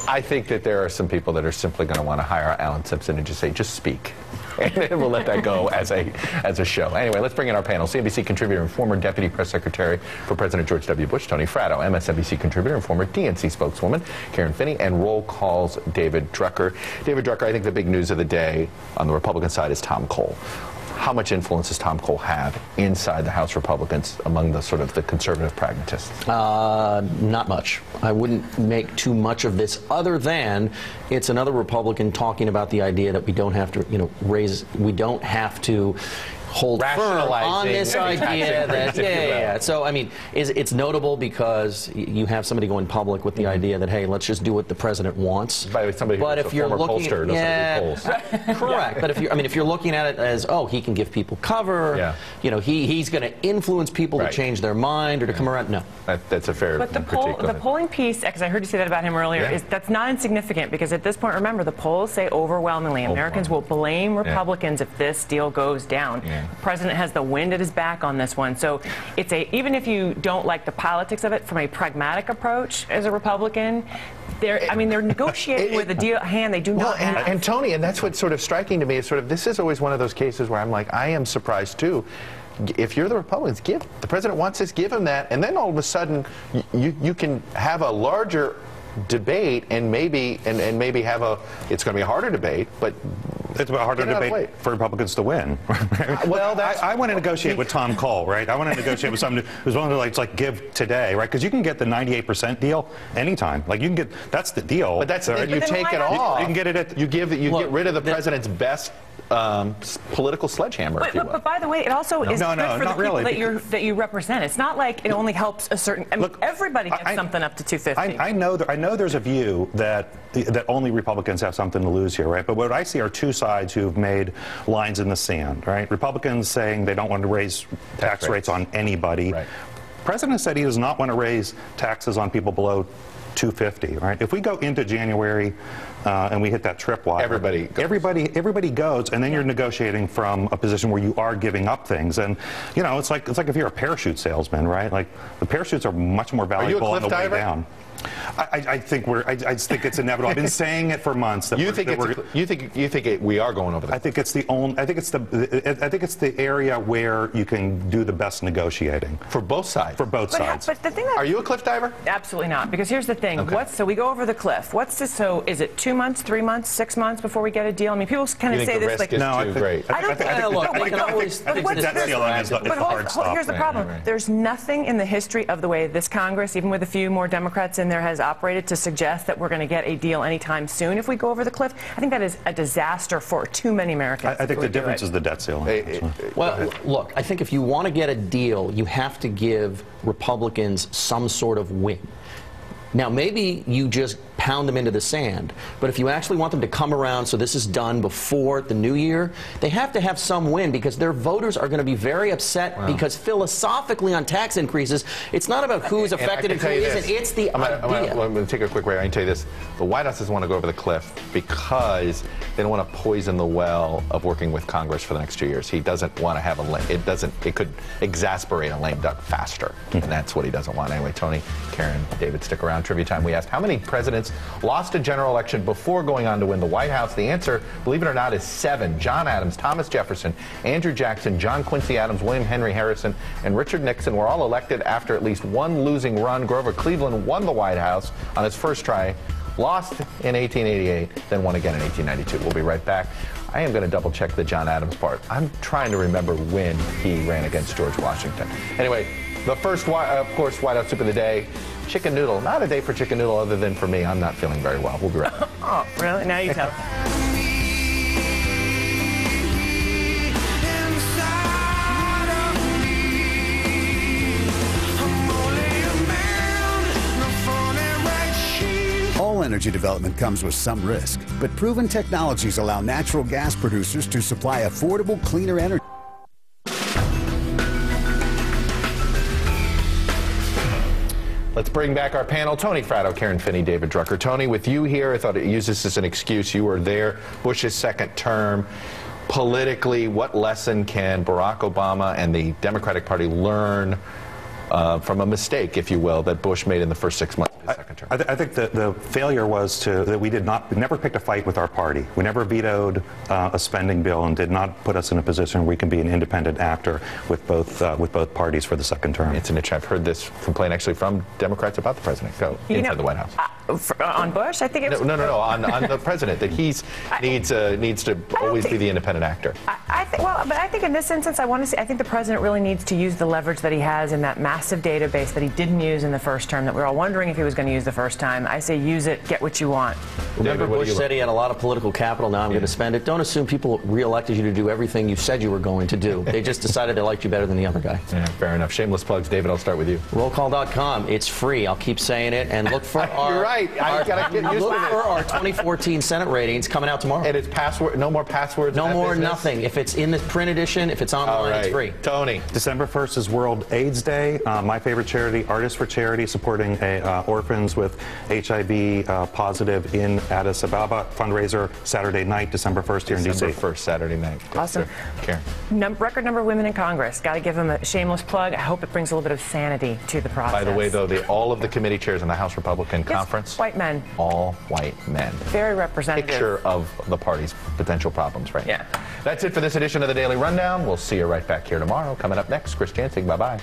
I think that there are some people that are simply going to want to hire Alan Simpson and just say, just speak. And then we'll let that go as a show. Anyway, let's bring in our panel. CNBC contributor and former Deputy Press Secretary for President George W. Bush, Tony Fratto. MSNBC contributor and former DNC spokeswoman, Karen Finney. And Roll Call's David Drucker. David Drucker, I think the big news of the day on the Republican side is Tom Cole. How much influence does Tom Cole have inside the House Republicans among the sort of the conservative pragmatists? Not much. I wouldn't make too much of this other than it's another Republican talking about the idea that we don't have to, we don't have to hold firm on this idea that, So, I mean, it's notable because you have somebody going public with the idea that, hey, let's just do what the president wants. By the way, somebody who's a former pollster doesn't do polls. Correct. But if you're looking at it as, oh, he can give people cover, he's going to influence people to change their mind or to come around. No. That's a fair critique. But the polling piece, because I heard you say that about him earlier, that's not insignificant because at this point, remember, the polls say overwhelmingly Americans will blame Republicans if this deal goes down. The president has the wind at his back on this one. So it's even if you don't like the politics of it, from a pragmatic approach as a Republican, they're negotiating with a deal hand they do not have. And Tony, and that's what's sort of striking to me is this is always one of those cases where I'm like, I am surprised too. If you're the Republicans, the president wants this, give him that, and then all of a sudden you can have a larger debate and maybe have it's going to be a harder debate, but it's a harder debate for Republicans to win. Well, I want to negotiate with Tom Cole, right? I want to negotiate with someone who's willing to give today, right? Because you can get the 98% deal anytime. Like you can get that's the deal. But that's you take it off. You can get it at you get rid of the president's best political sledgehammer, if you will. But by the way, it also is good for the people that you represent. It's not like it only helps a certain. I mean, everybody gets something up to 250. I know there's a view that only Republicans have something to lose here, right? But what I see are two sides who've made lines in the sand, right? Republicans saying they don't want to raise tax rates on anybody. Right. The president said he does not want to raise taxes on people below 250, right? If we go into January and we hit that tripwire, everybody goes, and then you're negotiating from a position where you are giving up things, and it's like if you're a parachute salesman, right? Like the parachutes are much more valuable on the way down. I think it's inevitable. I've been saying it for months. That you think we are going over that? I think it's the area where you can do the best negotiating for both sides. For both sides. But the thing are you a cliff diver? Absolutely not. Because here's the thing. Okay. So we go over the cliff. What's this? So is it 2 months, 3 months, 6 months before we get a deal? I mean, people kind of say this like no, great. I don't think. Here's the problem. There's nothing in the history of the way this Congress, even with a few more Democrats in there, has operated to suggest that we're going to get a deal anytime soon if we go over the cliff. I think that is a disaster for too many Americans. I think the difference is the debt ceiling. Well, look, I think if you want to get a deal, you have to give Republicans some sort of win. Now, maybe you just pound them into the sand, but if you actually want them to come around so this is done before the new year, they have to have some win because their voters are going to be very upset because philosophically on tax increases, it's not about who's affected and who isn't, it's the idea. I'm going to take a quick break. I can tell you this. The White House doesn't want to go over the cliff because they don't want to poison the well of working with Congress for the next 2 years. He doesn't want to have it could exasperate a lame duck faster, and that's what he doesn't want. Anyway, Tony, Karen, David, stick around. Trivia time. We asked how many presidents lost a general election before going on to win the White House. The answer, believe it or not, is 7. John Adams, Thomas Jefferson, Andrew Jackson, John Quincy Adams, William Henry Harrison, and Richard Nixon were all elected after at least one losing run. Grover Cleveland won the White House on his first try, lost in 1888, then won again in 1892. We'll be right back. I am going to double check the John Adams part. I'm trying to remember when he ran against George Washington. Anyway, the first, of course, White House soup of the day. Chicken noodle. Not a day for chicken noodle other than for me. I'm not feeling very well. We'll be right back. Oh, really? Now you tell. All energy development comes with some risk, but proven technologies allow natural gas producers to supply affordable, cleaner energy. Let's bring back our panel. Tony Fratto, Karen Finney, David Drucker. Tony, with you here, I thought I'd use this as an excuse. You were there, Bush's second term. Politically, what lesson can Barack Obama and the Democratic Party learn from a mistake, if you will, that Bush made in the first 6 months? his second term. I think the failure was that we never picked a fight with our party. We never vetoed a spending bill and did not put us in a position where we can be an independent actor with both parties for the second term. It's an issue. I've heard this complaint actually from Democrats about the president. Go inside the White House. On Bush, I think it was no, on the president, that he needs to always be the independent actor. But I think in this instance, I think the president really needs to use the leverage that he has in that massive database that he didn't use in the first term, that we were all wondering if he was going to use the first time. I say use it, get what you want. Remember, Bush said he had a lot of political capital. Now I'm going to spend it. Don't assume people reelected you to do everything you said you were going to do. They just decided they liked you better than the other guy. Yeah, fair enough. Shameless plugs. David, I'll start with you. Rollcall.com. It's free. I'll keep saying it. And look for our. You're right. I gotta get used look to for our 2014 Senate ratings coming out tomorrow. And it's password. No more passwords. No more business? Nothing. If it's in the print edition, if it's online, it's free. Tony. December 1st is World AIDS Day. My favorite charity, Artists for Charity, supporting orphans with HIV positive in Addis Ababa. Fundraiser Saturday night, December 1st here in D.C. December 1st, Saturday night. Awesome. Karen. Record number of women in Congress. Got to give them a shameless plug. I hope it brings a little bit of sanity to the process. By the way, though, all of the committee chairs in the House Republican Conference, white men. All white men. Very representative. Picture of the party's potential problems right now. Yeah. That's it for this edition of the Daily Rundown. We'll see you right back here tomorrow. Coming up next, Chris Jansing. Bye-bye.